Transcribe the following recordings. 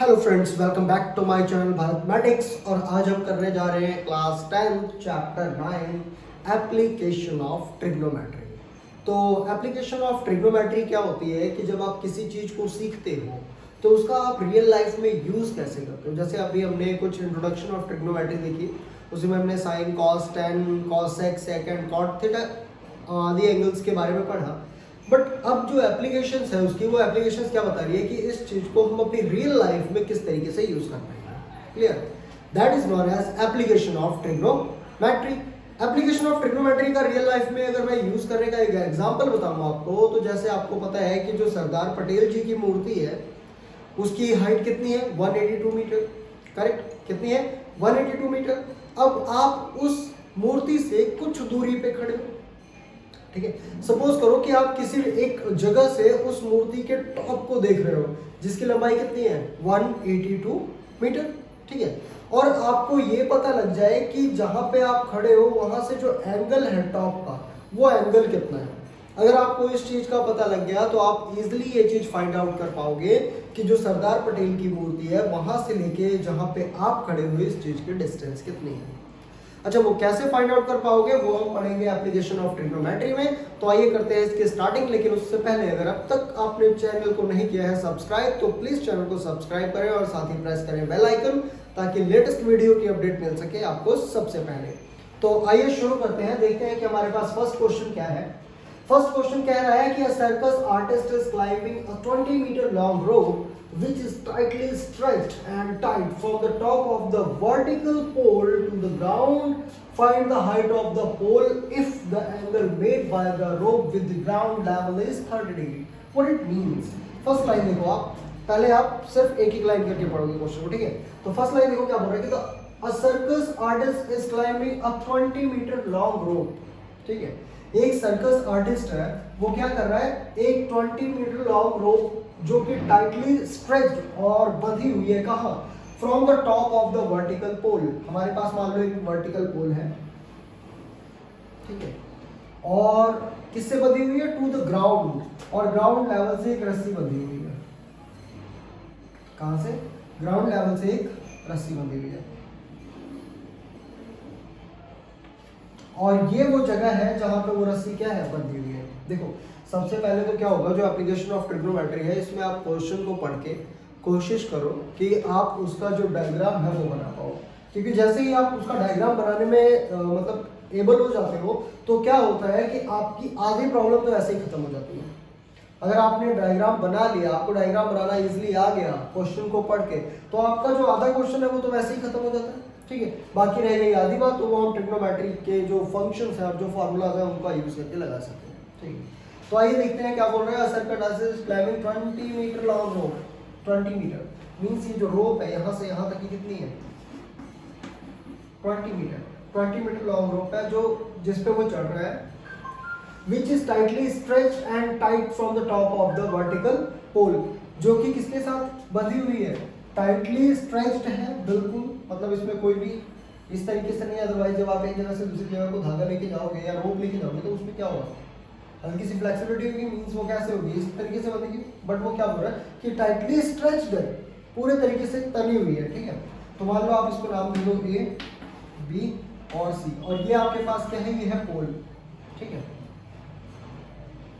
Hello friends, welcome back to my channel Bharatmatics. और आज हम करने जा रहे हैं class 10 chapter 9 application of trigonometry. तो एप्लीकेशन ऑफ ट्रिग्नोमेट्री क्या होती है कि जब आप किसी चीज़ को सीखते हो तो उसका आप रियल लाइफ में यूज़ कैसे करते हो। जैसे अभी हमने कुछ इंट्रोडक्शन ऑफ ट्रिग्नोमेट्री देखी, उसमें हमने sine, cos, tan, cosec, second, cot, theta आदि एंगल्स के बारे में पढ़ा। बट अब जो एप्लीकेशंस है उसकी, वो एप्लीकेशंस क्या बता रही है कि इस चीज को हम अपनी रियल लाइफ में किस तरीके से यूज कर पाएंगे। Clear? That is known as application of trigonometry. Application of trigonometry का रियल लाइफ में अगर मैं यूज करने का एक एग्जांपल बताऊं आपको, तो जैसे आपको पता है कि जो सरदार पटेल जी की मूर्ति है उसकी हाइट कितनी है? 182 मीटर। करेक्ट? कितनी है? 182 मीटर। अब आप उस मूर्ति से कुछ दूरी पे खड़े हो, ठीक है। सपोज करो कि आप किसी एक जगह से उस मूर्ति के टॉप को देख रहे हो जिसकी लंबाई कितनी है? 182 मीटर, ठीक है। और आपको ये पता लग जाए कि जहां पे आप खड़े हो वहां से जो एंगल है टॉप का, वो एंगल कितना है। अगर आपको इस चीज का पता लग गया तो आप इजिली ये चीज फाइंड आउट कर पाओगे कि जो सरदार पटेल की मूर्ति है वहां से लेके जहां पे आप खड़े हुए इस चीज की डिस्टेंस कितनी है। अच्छा, वो कैसे फाइंड आउट कर पाओगे वो हम पढ़ेंगे एप्लीकेशन ऑफ ट्रिग्नोमेट्री में। तो आइए करते हैं इसकी स्टार्टिंग। लेकिन उससे पहले अगर अब तक आपने चैनल को नहीं किया है सब्सक्राइब, तो प्लीज चैनल को सब्सक्राइब करें और साथ ही प्रेस करें बेल आइकन, ताकि लेटेस्ट वीडियो की अपडेट मिल सके आपको सबसे पहले। तो आइए शुरू करते हैं, देखते हैं कि हमारे पास फर्स्ट क्वेश्चन क्या है। फर्स्ट क्वेश्चन कह रहा है कि a circus artist is climbing a 20-meter long rope which is tightly stretched and tight from the top of the vertical pole to the ground. Find the height of the pole if the angle made by the rope with the ground level is 30 degree. What it means? First line देखो आप, पहले आप सिर्फ एक एक line करके पढ़ोगे question को, ठीक है। तो फर्स्ट लाइन देखो क्या बोल रहा है कि a circus artist is climbing a 20-meter long rope, ठीक है। एक सर्कस आर्टिस्ट है, वो क्या कर रहा है? एक 20 मीटर लॉन्ग रोप जो कि टाइटली स्ट्रेच्ड और बंधी हुई है, कहां? From the top of the vertical pole. हमारे पास मान लो एक वर्टिकल पोल है, ठीक है, और किससे बंधी हुई है? टू द ग्राउंड, और ग्राउंड लेवल से एक रस्सी बंधी हुई है। कहां से? ग्राउंड लेवल से एक रस्सी बंधी हुई है। और ये वो जगह है जहां पे वो रस्सी क्या है? बंधी हुई है। देखो, सबसे पहले तो क्या होगा, जो एप्लीकेशन ऑफ ट्रिग्नोमेट्री है इसमें आप क्वेश्चन को पढ़ के कोशिश करो कि आप उसका जो डायग्राम है वो बना पाओ। क्योंकि जैसे ही आप उसका डायग्राम बनाने में मतलब एबल हो जाते हो तो क्या होता है कि आपकी आधी प्रॉब्लम तो ऐसे ही खत्म हो जाती है। अगर आपने डायग्राम बना लिया, आपको डायग्राम बनाना इजिली आ गया क्वेश्चन को पढ़ के, तो आपका जो आधा क्वेश्चन है वो तो वैसे ही खत्म हो जाता है, ठीक है। बाकी रह गई आधी बात, तो वो हम ट्रिग्नोमेट्री के जो फंक्शंस हैं और जो फार्मूलाज हैं उनका यूज करके लगा सकते हैं, ठीक है। तो आइए देखते हैं क्या बोल रहे हैं। Circus artist is climbing 20 metre long rope. 20 metre means ये जो रोप है यहां से यहां तक की कितनी है? 20 मीटर। 20 मीटर लॉन्ग रोप है जो जिस पे वो चढ़ रहा है, which is tightly stretched and tight from the top of the vertical pole, जो कि किसके साथ बंधी हुई है? टाइटली स्ट्रेच्ड है, बिल्कुल, मतलब इसमें कोई भी इस तरीके से नहीं है। अदरवाइज जब आप एक जगह से दूसरी जगह को धागा लेके जाओगे या रोप लेके जाओगे तो उसमें क्या होगा? हल्की सी फ्लेक्सिबिलिटी होगी, मींस वो कैसे होगी? इस तरीके से बनेगी। बट वो क्या बोल रहा है कि टाइटली स्ट्रेच्ड है, पूरे तरीके से तनी हुई है, ठीक है। तो मान लो आप इसको नाम दे दो ए, बी और सी, और ये आपके पास क्या है? ये है पोल, ठीक है।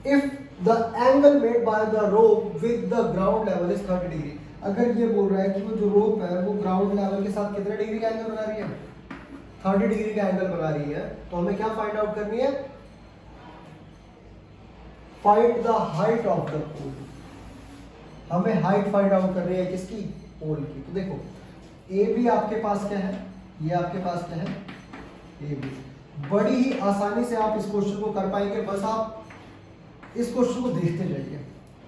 If the angle made by the rope with the ground level is 30 degree, अगर ये बोल रहा है कि वो जो रोप है वो ग्राउंड लेवल के साथ कितने डिग्री का एंगल बना रही है? 30 डिग्री का एंगल बना रही है, तो हमें क्या फाइंड आउट करनी है? Find the height of the pole. हमें हाइट फाइंड आउट करनी है किसकी? पोल की। तो देखो, ए बी आपके पास क्या है? ये आपके पास क्या है? A B. बड़ी ही आसानी से आप इस क्वेश्चन को कर पाएंगे, बस आप इस क्वेश्चन को देखते जाइए,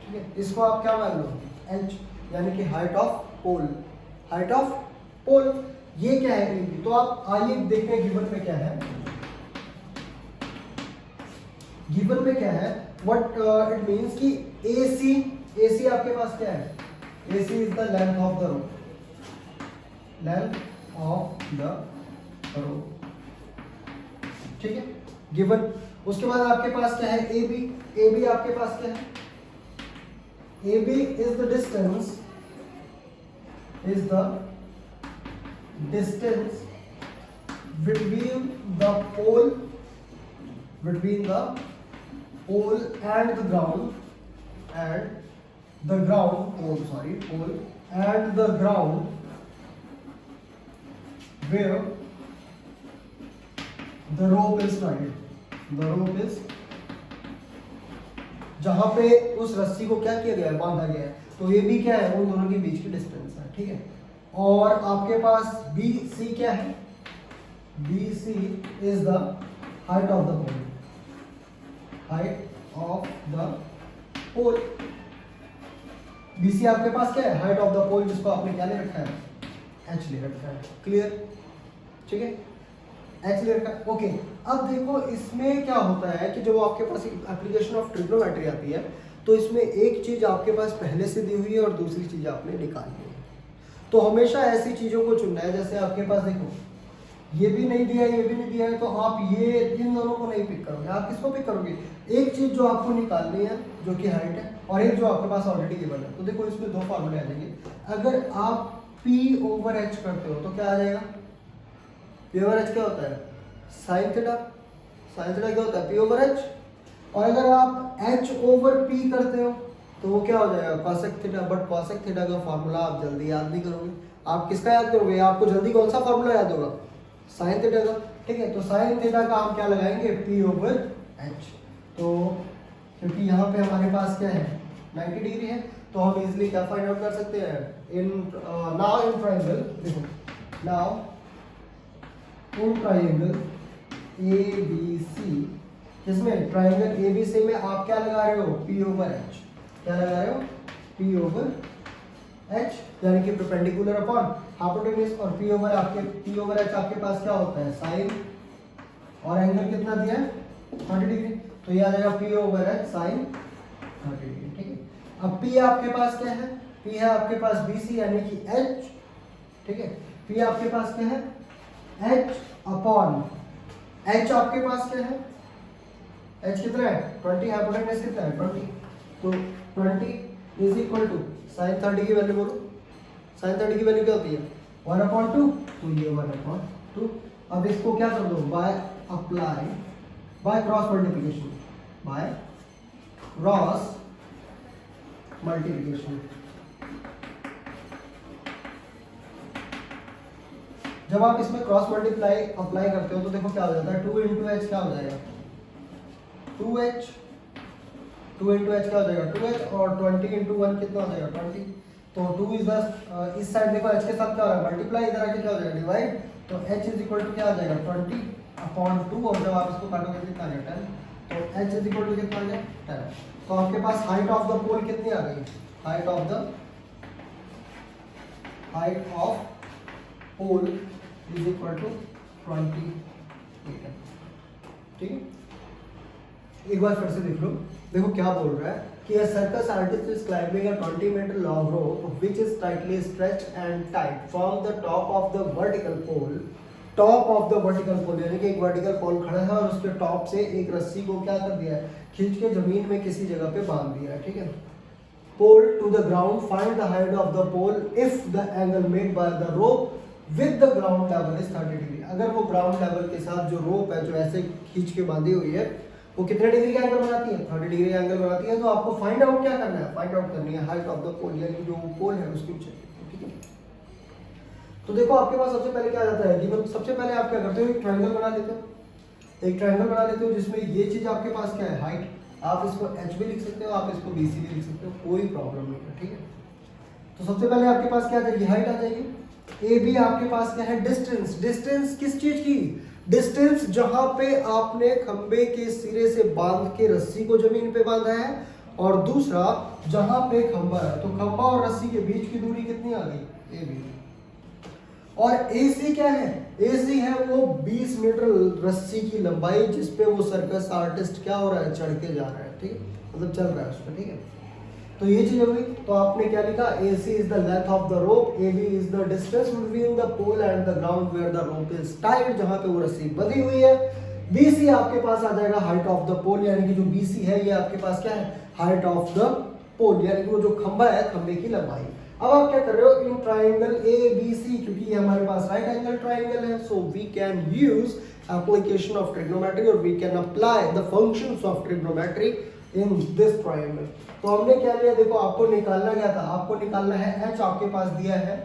ठीक है। इसको आप क्या मान लो? एच, यानी कि height of pole. Height of pole ये क्या है? तो आप आइए देखते हैं गिवन में क्या है। गिवन में क्या है? व्हाट इट मींस कि AC, AC आपके पास क्या है? AC is the length of the rope, length of the rope, ठीक है, गिवन। उसके बाद आपके पास क्या है? AB। AB आपके पास क्या है? AB is the distance is the distance between the pole and the ground pole and the ground where the rope is tied. जहां पे उस रस्सी को क्या किया गया है, बांधा गया है। तो ये भी क्या है, उन दोनों के बीच की डिस्टेंस है, ठीक है। और आपके पास बी सी क्या है, B C is the height of the pole. B C आपके पास क्या है, हाइट ऑफ द पोल, जिसको आपने क्या ले रखा है, एच ले रखा है। क्लियर, ठीक है, एच ले रखा है। ओके, अब देखो इसमें क्या होता है कि जब आपके पास एप्लीकेशन ऑफ ट्रिग्नोमेट्री आती है तो इसमें एक चीज आपके पास पहले से दी हुई है और दूसरी चीज आपने निकालनी है। तो हमेशा ऐसी चीजों को चुनना है, जैसे आपके पास देखो ये भी नहीं दिया है, ये भी नहीं दिया है, तो आप ये इन दोनों को नहीं पिक करोगे। आप किसको पिक करोगे, एक चीज जो आपको निकालनी है जो कि हाइट है, और एक जो आपके पास ऑलरेडी गिवन है। तो देखो इसमें दो फॉर्मूले आ जाएंगे। अगर आप P/H करते हो तो क्या आ जाएगा, P/H क्या होता है, साइन थीटा। साइन थीटा क्या होता है, P/H। और अगर आप H/P करते हो तो वो क्या हो जाएगा, cosec theta. But cosec theta का फॉर्मूला आप जल्दी याद नहीं करोगे। आप किसका याद करोगे, आपको जल्दी कौन सा फॉर्मूला याद होगा, साइन थीटा का, ठीक है। तो साइन थीटा का हम क्या लगाएंगे, P/H। तो क्योंकि यहाँ पे हमारे पास क्या है, 90 डिग्री है, तो हम इजिली क्या फाइंड आउट कर सकते हैं, इन ट्रायंगल, देखो नाउ इन ट्रायंगल ABC, जिसमें ट्रायंगल ABC में आप क्या लगा रहे हो, P/H। क्या लगा रहे हो, P/H, यानी कि परपेंडिकुलर अपॉन हाइपोटेन्यूज। और P/H आपके पास क्या होता है, साइन, और एंगल कितना दिया है, 30 डिग्री। तो ये आ जाएगा P/H साइन 30 डिग्री, ठीक है। अब P आपके पास क्या है, P है आपके पास BC यानी कि H, ठीक है। P आपके पास क्या है, H अपॉन H आपके पास क्या है, H कितना है, 20, हाइपोटेन्यूज कितना है, 20। तो 20 इज इक्वल टू साइन 30 की वैल्यू बोलो, साइन 30 की वैल्यू क्या होती है, 1/2। तो ये 1/2। अब इसको क्या कर दो, बाय क्रॉस मल्टीप्लिकेशन। जब आप इसमें क्रॉस मल्टीप्लाई अप्लाई करते हो तो देखो क्या हो जाता है, 2 into h क्या हो जाएगा, 2h क्या हो जाएगा, 2h। और 20 into 1 कितना हो जाएगा, 20। तो 2 इज द, इस साइड देखो h के साथ क्या हो रहा है, मल्टीप्लाई, इधर आके क्या हो जाएगा, डिवाइड। तो h इज इक्वल टू क्या आ जाएगा, 20/2। और जब आप इसको काटोगे कितना आ जाएगा, 10। तो h इज इक्वल टू कितना आ जाएगा, 10। तो आपके पास हाइट ऑफ द पोल कितनी आ गई, height of pole is equal to 20 metre, ठीक है। एक बार फिर से देख लो, देखो क्या बोल रहा है कि a circus artist is climbing a 20-meter long rope which is tightly stretched and tight from the top of the vertical pole यानी कि एक वर्टिकल पोल खड़ा है और उसके टॉप से एक रस्सी को क्या कर दिया है, खींच के जमीन में किसी जगह पे बांध दिया है, ठीक है। Pole to the ground, find the height of the pole if the angle made by the rope with the ground level is 30 degree. अगर वो ग्राउंड लेवल के साथ जो रोप है जो ऐसे खींच के बांधी हुई है वो कितने डिग्री का एंगल बनाती है, 30 डिग्री का एंगल बनाती है। तो आपको फाइंड आउट क्या करना है, फाइंड आउट करनी है हाइट ऑफ द पोल, यानी जो पोल है उसकी ऊंचाई, ठीक है। तो देखो आपके पास सबसे पहले क्या आ जाता है, गिवन सबसे पहले आप क्या करते हो, एक ट्रायंगल बना लेते हो, जिसमें ये चीज आपके पास क्या है, हाइट। आप इसको h भी लिख सकते हो, आप इसको bc भी लिख सकते हो, कोई प्रॉब्लम नहीं है, ठीक है। तो सबसे पहले आपके पास क्या आ जाएगी, हाइट आ जाएगी। AB आपके पास क्या है, डिस्टेंस किस चीज की, डिस्टेंस जहां पे आपने खंबे के सिरे से बांध के रस्सी को जमीन पे बांधा है, और दूसरा जहां पे खंबा है, तो खंबा और रस्सी के बीच की दूरी कितनी आ गई, AB। और AC क्या है, AC है वो 20 मीटर रस्सी की लंबाई जिसपे वो सर्कस आर्टिस्ट क्या हो रहा है, चढ़ के जा रहा है, ठीक है, मतलब चल रहा है उस पर, ठीक है। तो ये चीज हो गई। तो आपने क्या लिखा, AC is the length of the rope, AB is the distance between the pole and the ground where the rope is tied, जहां पे वो रस्सी बंधी हुई है। BC आपके पास आ जाएगा हाइट ऑफ द पोल, यानी कि जो BC है ये आपके पास क्या है, हाइट ऑफ द पोल, यानी कि वो जो खंबा है, खंबे की लंबाई। अब आप क्या कर रहे हो, in triangle A B C, क्योंकि ये हमारे पास राइट एंगल ट्राइंगल है, so we can use application of trigonometry और we can apply the functions of trigonometry in this triangle. तो हमने क्या लिया, देखो आपको निकालना क्या था, आपको निकालना है एच, आपके पास दिया है,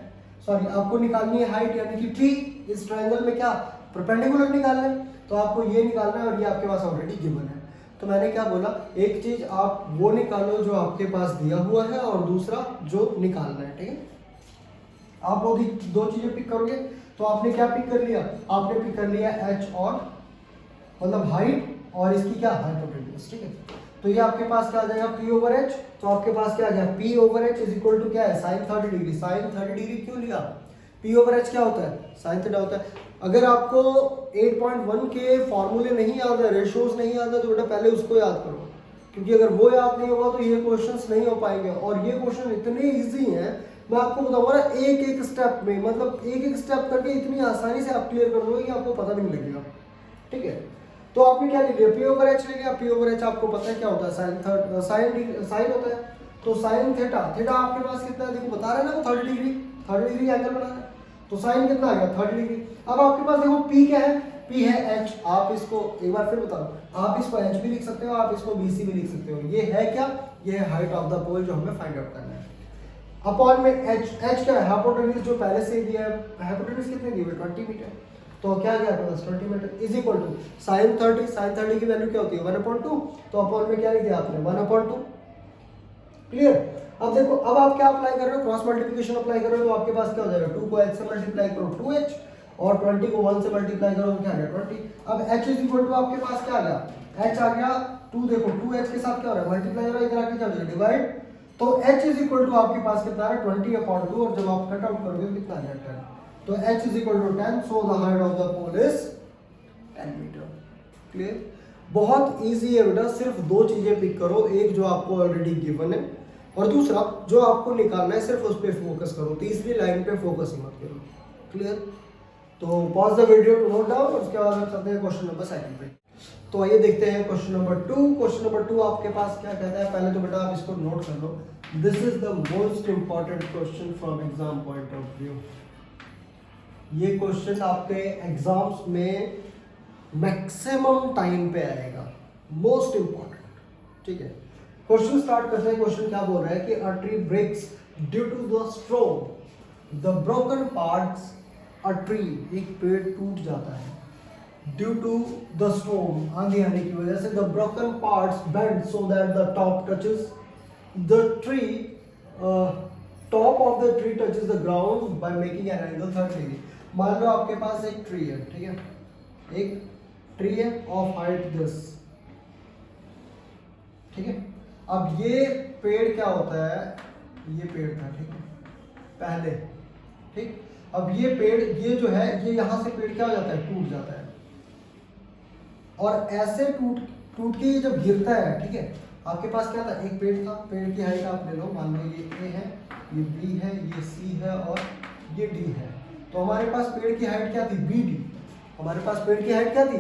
सॉरी आपको निकालनी है हाइट यानी कि टी। इस ट्राइंगल में क्या परपेंडिकुलर निकालना है, तो आपको ये निकालना है और ये आपके पास ऑलरेडी गिवन है। तो मैंने क्या बोला, एक चीज आप वो निकालो जो आपके पास दिया हुआ है और दूसरा जो निकालना है, ठीक है। आप वो दो चीजें पिक करोगे, तो आपने क्या पिक कर लिया, आपने पिक कर लिया एच और मतलब हाइट और इसकी क्या हाइपोटेन्यूज, ठीक है। तो ये आपके पास क्या आ जाएगा P ओवर H, तो आपके पास क्या आ गया P over H is equal to क्या है साइन 30 डिग्री। साइन 30 डिग्री क्यों लिया, P ओवर H क्या होता है साइन थीटा होता है। अगर आपको 8.1 के फॉर्मूले नहीं याद है, रेशियोज नहीं याद है, तो बेटा पहले उसको याद करो, क्योंकि अगर वो याद नहीं होगा तो ये क्वेश्चंस नहीं हो पाएंगे। और ये क्वेश्चन इतने इजी हैं, मैं आपको बताऊंगा ना एक एक स्टेप में, मतलब एक एक स्टेप करके इतनी आसानी से आप क्लियर कर दोगे कि आपको पता भी नहीं लगेगा, ठीक है। तो आपने क्या ले लिया, P ओवर H ले लिया। P ओवर H आपको पता है क्या होता है, साइन होता है। तो साइन थीटा, थीटा आपके पास कितना है, देखो बता रहे हैं ना वो 30 डिग्री, 30 डिग्री एंगल बना है, तो साइन कितना आ गया 30 डिग्री। अब आपके पास देखो P क्या है, P है H। आप इसको एक बार फिर बताओ, आप इसको H भी लिख सकते हो, आप इसको BC भी लिख सकते हो। ये है क्या, ये है हाइट ऑफ द पोल जो हमें फाइंड आउट करना है। अपॉन में H क्या है, हाइपोटेन्यूज जो पहले से दिया है, हाइपोटेन्यूज कितने दी है 20 मीटर, तो क्या गया अपने पास 20 metre is equal to sine 30। Sine 30 की वैल्यू क्या होती है 1/2, तो अपॉन में क्या लिख दिया आपने 1/2, क्लियर। अब देखो, अब आप क्या अप्लाई कर रहे हो, क्रॉस मल्टीप्लिकेशन अप्लाई कर रहे हो, तो आपके पास क्या हो जाएगा 2 को h से मल्टीप्लाई करो 2h और 20 को 1 से मल्टीप्लाई करो तो क्या आ गया 20। अब h इज इक्वल टू आपके पास क्या आ गया, h आ गया 2, देखो 2h के साथ क्या हो रहा है मल्टीप्लाई हो रहा है, इधर आके क्या हो जाएगा डिवाइड, तो h इज इक्वल टू आपके पास कितना है 20/2 और जब आप कट आउट करोगे कितना आ जाएगा 10, तो h is equal to 10, so the height of the pole is 10 metre, clear. बहुत इजी है बेटा, सिर्फ दो चीजें पिक करो, एक जो आपको ऑलरेडी गिवन है और दूसरा जो आपको निकालना है सिर्फ उस पर फोकस करो, तीसरी लाइन पे फोकस ही मत करो, क्लियर। तो pause the video to note down, उसके बाद हम चलते हैं क्वेश्चन नंबर 2 पे। तो आइए देखते हैं क्वेश्चन नंबर 2। क्वेश्चन नंबर 2 आपके पास क्या कहता है, पहले तो बेटा आप इसको नोट कर लो, this is the most important question from exam point of view. ये क्वेश्चन आपके एग्जाम्स में मैक्सिमम टाइम पे आएगा, मोस्ट इंपॉर्टेंट, ठीक है। क्वेश्चन स्टार्ट करते हैं। क्वेश्चन क्या बोल रहा है कि a tree breaks due to the storm the broken parts, a tree एक पेड़ टूट जाता है ड्यू टू द स्ट्रोम आंधी आने की वजह से, the broken parts bend so that the top touches the tree, top of the tree touches the ground by making an angle 30 degree. मान लो आपके पास एक ट्री है, ठीक है, एक ट्री है ऑफ हाइट दिस, ठीक है। अब ये पेड़ क्या होता है, ये पेड़ था, ठीक है, पहले, ठीक। अब ये पेड़, ये जो है, ये यहां से पेड़ क्या हो जाता है टूट जाता है, और ऐसे टूट के ये जब गिरता है, ठीक है, आपके पास क्या था एक पेड़ था, पेड़ की हाइट आप ले लो, मान लो ये A है, ये B है, ये C है और ये D है। तो हमारे पास पेड़ की हाइट क्या थी BD, हमारे पास पेड़ की हाइट क्या थी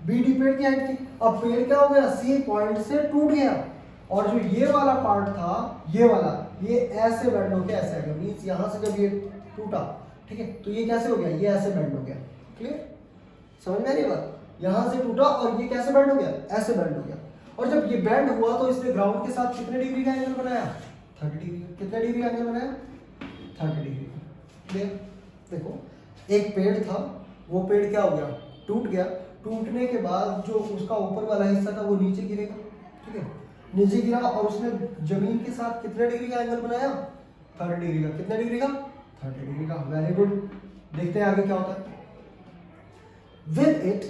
BD, पेड़ की हाइट थी। अब पेड़ क्या हो गया C पॉइंट से टूट गया, और जो ये वाला पार्ट था, ये वाला, ये ऐसे बेंड हो गया, ऐसे आ गया, मींस यहां से जब ये टूटा, ठीक है, तो ये कैसे हो गया, ये ऐसे बेंड हो गया, क्लियर, समझ में आ रही बात। यहां से टूटा और ये कैसे बेंड हो गया, ऐसे बेंड हो गया, और जब ये बेंड हुआ तो इसने ग्राउंड के साथ कितने डिग्री का एंगल बनाया 30 डिग्री। कितने डिग्री एंगल बनाया 30 डिग्री, क्लियर। देखो एक पेड़ था, वो पेड़ क्या हो गया टूट गया, टूटने के बाद जो उसका ऊपर वाला हिस्सा था वो नीचे गिरेगा, ठीक है, नीचे गिरा और उसने जमीन के साथ कितने डिग्री का एंगल बनाया 30 डिग्री का। कितने डिग्री का 30 डिग्री का, वेरी गुड। देखते हैं आगे क्या होता है। With it,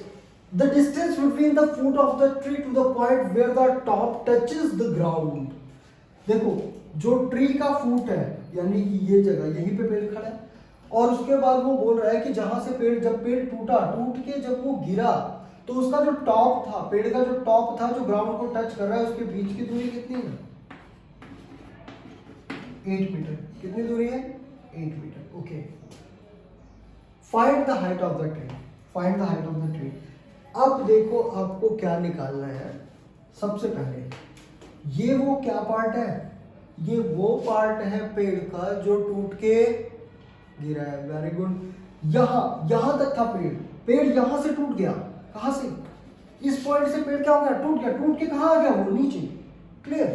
the distance between the foot of the tree to the point where the top touches the ground. देखो जो ट्री का फूट है, यानी कि ये जगह, यहीं पे पेड़ खड़ा है, और उसके बाद वो बोल रहा है कि जहां से पेड़, जब पेड़ टूटा, टूट के जब वो गिरा, तो उसका जो टॉप था, पेड़ का जो टॉप था, जो ग्राउंड को टच कर रहा है, उसके बीच की दूरी कितनी है 8 मीटर। कितनी दूरी है 8 metre, okay. Find the height of the tree, find the height of the tree. अब देखो आपको क्या निकालना है, सबसे पहले ये वो क्या पार्ट है, ये वो पार्ट है पेड़ का जो टूट के गिरा है। Very good. यहां तक था पेड़, पेड़ यहां से टूट गया। कहां से? इस पॉइंट से पेड़ क्या हो गया? टूट गया। टूट के कहां आ गया? वो नीचे। क्लियर?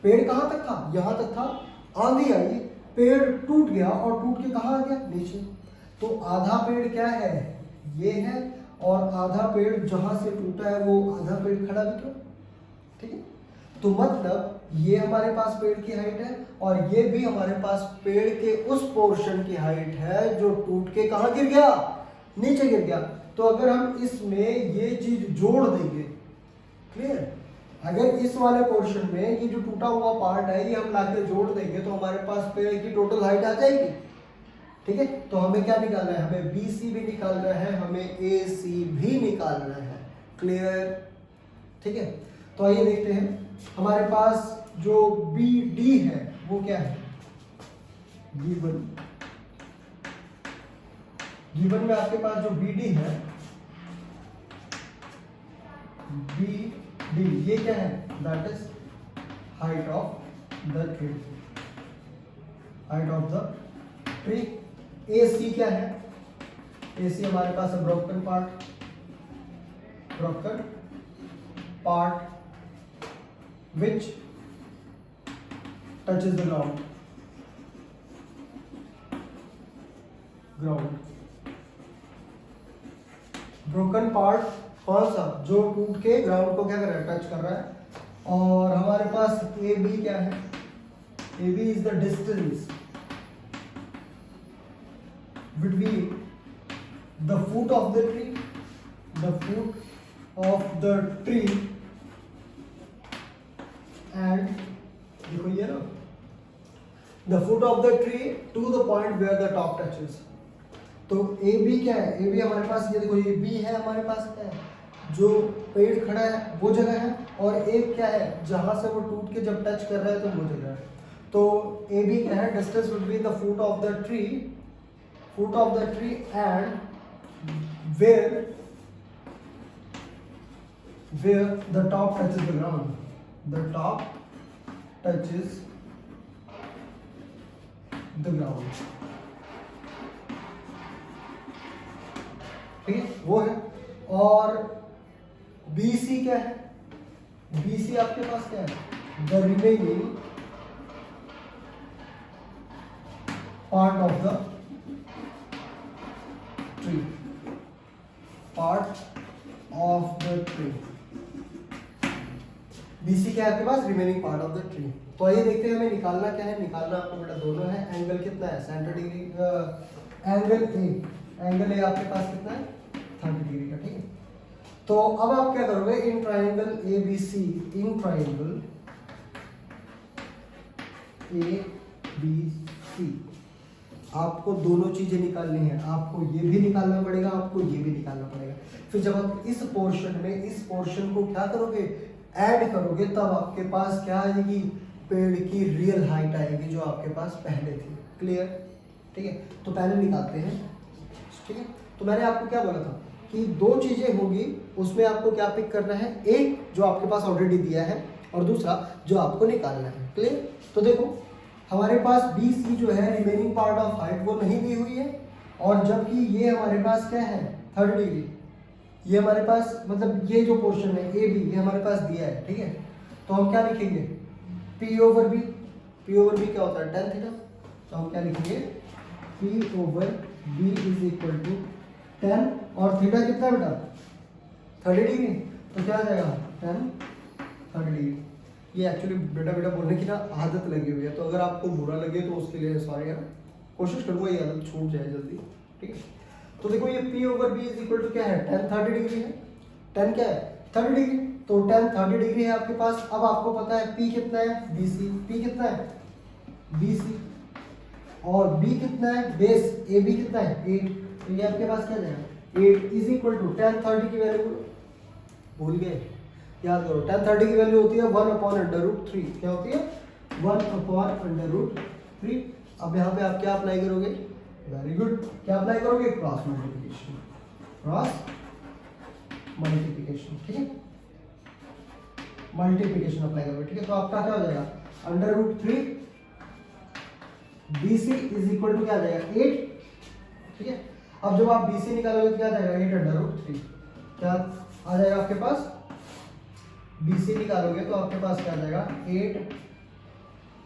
पेड़ कहां तक था? यहां तक था। आंधी आई, पेड़ टूट गया और टूट के कहां आ गया? नीचे। तो आधा पेड़ क्या है? ये है। और आधा पेड़ जहां से टूटा है वो आधा पेड़ खड़ा भी तो। ठीक है? तो मतलब ये हमारे पास पेड़ की हाइट है और ये भी हमारे पास पेड़ के उस पोर्शन की हाइट है जो टूट के कहां गिर गया? नीचे गिर गया। तो अगर हम इसमें ये चीज जोड़ देंगे, क्लियर, अगर इस वाले पोर्शन में ये जो टूटा हुआ पार्ट है ये हम लाके जोड़ देंगे तो हमारे पास पेड़ की टोटल हाइट आ जाएगी। ठीक है? तो हमें क्या निकालना है? हमें BC भी निकालना है, हमें AC भी निकालना है। क्लियर? ठीक है? तो आइए देखते हैं हमारे पास जो BD है वो क्या है? गिवन में आपके पास जो BD है, BD ये क्या है? That is height of the tree. Height of the tree. AC क्या है? AC हमारे पास है broken part which touches the ground. Broken part कौन सा? जो टूट के ग्राउंड को क्या कर रहा है? टच कर रहा है। और हमारे पास AB क्या है? AB is the distance between the foot of the tree and देखो ये ना, the foot of the tree to the point where the top touches। तो AB क्या है? AB हमारे पास ये देखो, ये B है हमारे पास, क्या है? जो पेड़ खड़ा है वो जगह है। और एक क्या है? जहां से वो टूट के जब टच कर रहा है तो वो जगह है। तो AB क्या है? Distance between the foot of the tree and where the top touches the ground। The top touches the ground। ठीक है? वो है। और BC क्या है? BC आपके पास क्या है? The remaining part of the tree। BC क्या है आपके पास? Remaining part of the tree. तो आइए देखते हैं हमें निकालना क्या है। निकालना आपको बेटा दोनों है। एंगल कितना है? 60 डिग्री। एंगल ए आपके पास कितना है? 30 डिग्री का। ठीक है? तो अब आप क्या करोगे? In triangle ABC, in triangle ABC आपको दोनों चीजें निकालनी है। आपको ये भी निकालना पड़ेगा, आपको ये भी निकालना पड़ेगा। फिर जब आप इस पोर्शन को क्या करोगे? ऐड करोगे, तब आपके पास क्या आएगी? पेड़ की रियल हाइट आएगी जो आपके पास पहले थी। क्लियर? ठीक है? तो पहले निकालते हैं। ठीक है? तो मैंने आपको क्या बोला था कि दो चीजें होगी, उसमें आपको क्या पिक करना है? एक जो आपके पास ऑलरेडी दिया है और दूसरा जो आपको निकालना है। क्लियर? तो देखो हमारे पास BC जो है रिमेनिंग पार्ट ऑफ हाइट वो नहीं दी हुई है, और जबकि ये हमारे पास क्या है? 30 डिग्री। ये हमारे पास मतलब ये जो पोर्शन है AB ये हमारे पास दिया है। ठीक है? तो हम क्या लिखेंगे? P/B। P/B क्या होता है? tan theta. तो हम क्या लिखेंगे? P/B is equal to tan, और थीटा कितना बेटा? 30 डिग्री। तो क्या आ जाएगा? tan 30 degree. ये एक्चुअली बेटा बोलने की ना आदत लगी हुई है, तो अगर आपको बुरा लगे तो उसके लिए सॉरी यार, कोशिश करूंगा ये आदत छूट जाए जल्दी। ठीक है? तो देखो ये P/B इज इक्वल टू क्या है? tan 30 डिग्री है। tan क्या है? 30 डिग्री। तो tan 30 डिग्री है आपके पास। अब आपको पता है P कितना है? BC। P कितना है? BC। और B कितना है? बेस। AB कितना है? 8। तो ये आपके पास क्या जाएगा? 8 इज इक्वल टू tan 30 की वैल्यू भूल गए? याद करो, tan 30 की वैल्यू होती है 1/√3। क्या होती है? 1/√3। अब यहाँ पे आप क्या अप्लाई करोगे? Very good. क्या अप्लाई करोगे? Cross multiplication. ठीक है? मल्टीप्लिकेशन अप्लाई करोगे। ठीक है? तो आपका क्या हो जाएगा? √3 BC इज इक्वल टू क्या आ जाएगा 8, ठीक है। अब जब आप BC निकालोगे तो क्या आ जाएगा 8 अंडर रूट 3, क्या आ जाएगा आपके पास, BC निकालोगे तो आपके पास क्या आ जाएगा 8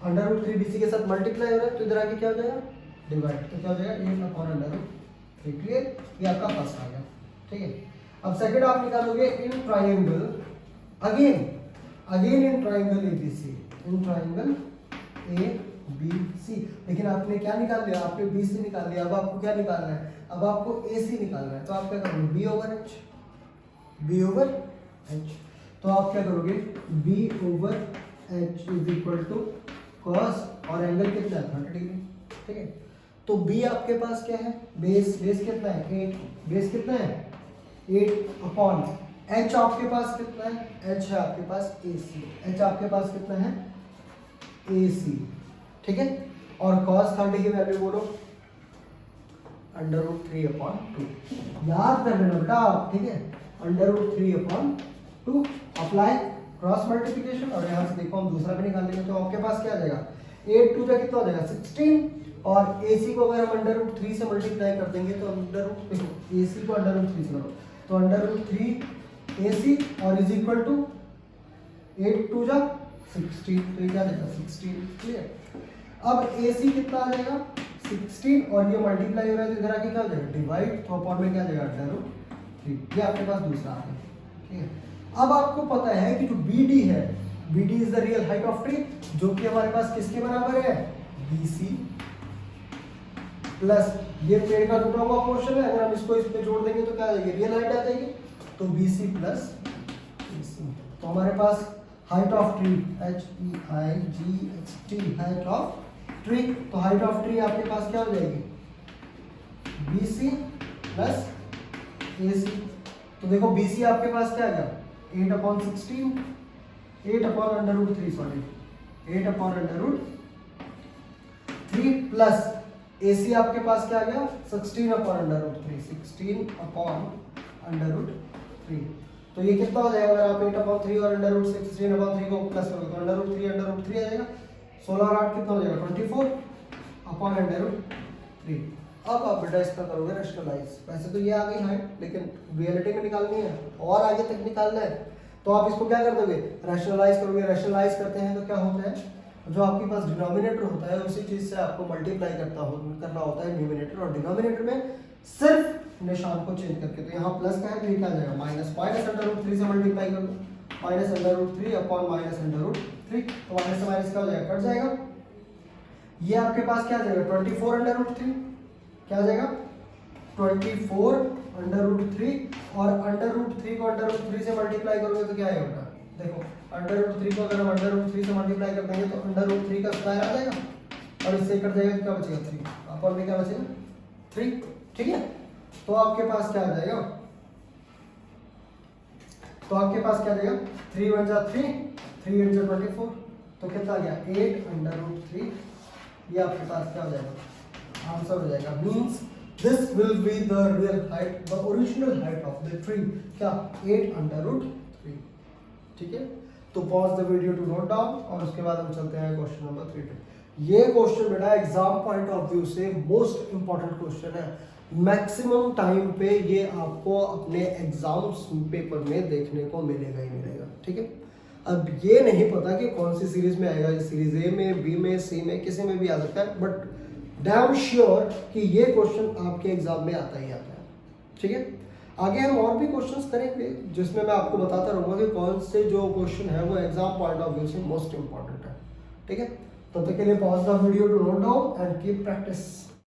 अंडर रूट 3 BC के साथ मल्टीप्लाई हो रहा है तो इधर आके क्या हो जाएगा डिवाइड, तो क्या हो जाएगा 8 अपॉन अंडर रूट 3, क्लियर, ये आपका फर्स्ट आ गया, ठीक है। अब सेकंड आप निकालोगे in triangle, again in triangle ABC, in triangle ABC, लेकिन आपने क्या निकाल लिया, आपने BC निकाल लिया, अब आपको क्या निकालना है, अब आपको AC निकालना है, तो आप क्या करोगे B ओवर H, तो आप क्या करोगे B over H is equal to cos, और एंगल कितना है 30 डिग्री, ठीक है। तो B आपके पास क्या है, बेस कितना है 8, बेस कितना है 8 अपॉन H आपके पास कितना है, H है आपके पास AC, H आपके पास कितना है AC, ठीक है। और cos 30 की वैल्यू बोलो अंडर रूट 3 अपॉन 2, याद कर लेना बेटा आप, ठीक है, under root 3 upon 2, apply cross multiplication, और यहाँ से देखो हम दूसरा भी निकाल लेंगे, तो आपके पास क्या आ जाएगा 8 2 जा कितना हो जाएगा 16, और AC को अगर हम अंडर रूट 3 से मल्टीप्लाई कर देंगे तो अंडर रूट AC को अंडर रूट 3 से करो तो अंडर रूट 3 AC और इज इक्वल टू 8 2 जा 16, तो ये क्या देगा 16, क्लियर। अब AC कितना आ जाएगा 16 और ये मल्टीप्लाई हो रहा है तो इधर आके क्या हो जाएगा डिवाइड, तो अपॉन में क्या आ जाएगा अंडर रूट 3, ये आपके पास दूसरा आ गया, ठीक है। अब आपको पता है कि जो BD है, BD is the real height of tree, जो कि हमारे पास किसके बराबर है BC प्लस ये पेड़ का टूटा हुआ पोर्शन है, अगर हम इसको इस पे जोड़ देंगे तो क्या आ जाएगी रियल हाइट आ जाएगी, तो BC प्लस BC, तो हमारे पास height of tree HEIGHT, height of tree, तो हाइट ऑफ ट्री आपके पास क्या हो जाएगी BC प्लस AC, तो देखो BC आपके पास क्या आ गया 8 upon 16, 8 upon under root 3, sorry 8 upon under root 3 plus AC आपके पास क्या आ गया 16 upon under root 3, 16 upon under root 3, तो ये कितना हो जाएगा, अगर आप 8 अपॉन 3 और अंडर रूट 16 अपॉन 3 को प्लस करोगे तो अंडर रूट 3 आ जाएगा, 16 और 8 कितना हो जाएगा 24 अपॉन अंडर रूट 3। अब आप बेटा इसका करोगे रैशनलाइज, वैसे तो ये आ गई हाइट, लेकिन रियलिटी में निकालनी है और आगे तक निकालना है, तो आप इसको क्या कर दोगे रैशनलाइज करोगे, रैशनलाइज करते हैं तो क्या होता है, जो आपके पास डिनोमिनेटर होता है उसी चीज से आपको मल्टीप्लाई करना होता है न्यूमिनेटर और डिनोमिनेटर में, सिर्फ निशान को चेंज करके, तो यहाँ प्लस का है तो ये क्या आ जाएगा माइनस, माइनस अंडर रूट 3 से मल्टीप्लाई कर दो, minus under root 3 upon minus under root 3, तो माइनस से माइनस क्या हो जाएगा कट जाएगा, ये आपके पास क्या आ जाएगा 24 अंडर रूट 3, क्या आ जाएगा 24 अंडर रूट 3, और अंडर रूट 3 को अंडर रूट 3 से मल्टीप्लाई करोगे तो क्या आएगा, देखो अंडर रूट 3 को अगर हम अंडर रूट 3 से मल्टीप्लाई कर देंगे तो अंडर रूट 3 का स्क्वायर आ जाएगा, और इससे कट जाएगा तो क्या बचेगा 3, अपॉन में क्या बचेगा 3, ठीक है। तो आपके पास क्या आ जाएगा, तो आपके पास क्या आ जाएगा 3 1 जा 3, 3 8 जा 24, तो कितना आ गया 8 अंडर रूट 3, ये आपके पास क्या हो जाएगा आंसर हो जाएगा, means this will be the real height, the original height of the tree, क्या 8 अंडर रूट 3, ठीक है। तो pause the video to note down, और उसके बाद हम चलते हैं क्वेश्चन नंबर 3 पे। ये क्वेश्चन बेटा एग्जाम पॉइंट ऑफ व्यू से मोस्ट इंपॉर्टेंट क्वेश्चन है, मैक्सिमम टाइम पे ये आपको अपने एग्जाम्स पेपर में देखने को मिलेगा ही मिलेगा, ठीक है। अब ये नहीं पता कि कौन सी सीरीज में आएगा, सीरीज ए में, बी में, सी में, किसी में भी आ सकता है, बट डैम श्योर कि ये क्वेश्चन आपके एग्जाम में आता ही आता है, ठीक है। आगे हम और भी क्वेश्चंस करेंगे जिसमें मैं आपको बताता रहूंगा कि कौन से जो क्वेश्चन है वो एग्जाम पॉइंट ऑफ व्यू से मोस्ट इंपॉर्टेंट है, ठीक है। तब तक के लिए pause the video to note down and keep practice.